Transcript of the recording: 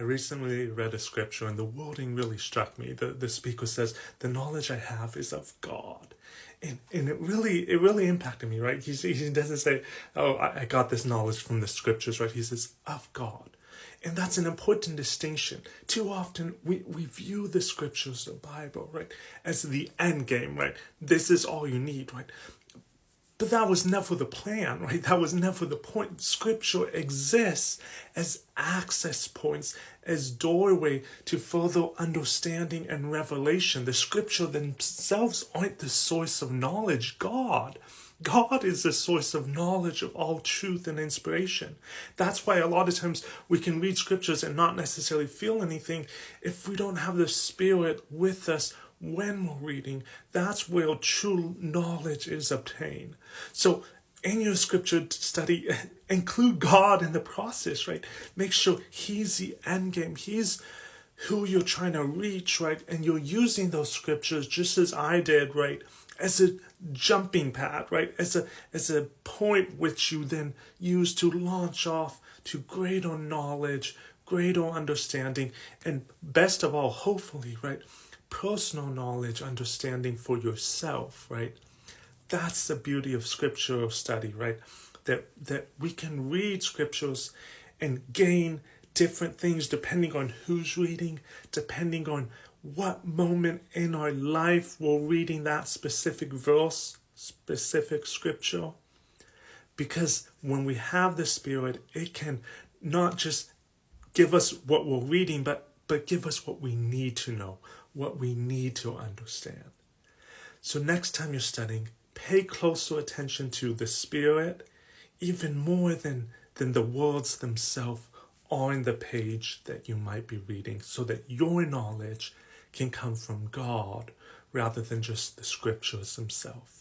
I recently read a scripture and the wording really struck me. The speaker says, "The knowledge I have is of God." And it really impacted me, right? He doesn't say, "Oh, I got this knowledge from the scriptures," right? He says, "Of God." And that's an important distinction. Too often we view the scriptures, the Bible, right, as the end game, right? This is all you need, right? But that was never the plan, right? That was never the point. Scripture exists as access points, as doorway to further understanding and revelation. The scripture themselves aren't the source of knowledge. God is the source of knowledge of all truth and inspiration. That's why a lot of times we can read scriptures and not necessarily feel anything if we don't have the Spirit with us when we're reading. That's where true knowledge is obtained. So in your scripture study, include God in the process, right? Make sure He's the end game. He's who you're trying to reach, right? And you're using those scriptures just as I did, right? As a jumping pad, right? As a point which you then use to launch off to greater knowledge, greater understanding, and best of all, hopefully, right? Personal knowledge, understanding for yourself, right? That's the beauty of scriptural study, right? That we can read scriptures and gain different things depending on who's reading, depending on what moment in our life we're reading that specific verse, specific scripture. Because when we have the Spirit, it can not just give us what we're reading, but give us what we need to know, what we need to understand. So next time you're studying, pay closer attention to the Spirit, even more than the words themselves on the page that you might be reading, so that your knowledge can come from God rather than just the scriptures themselves.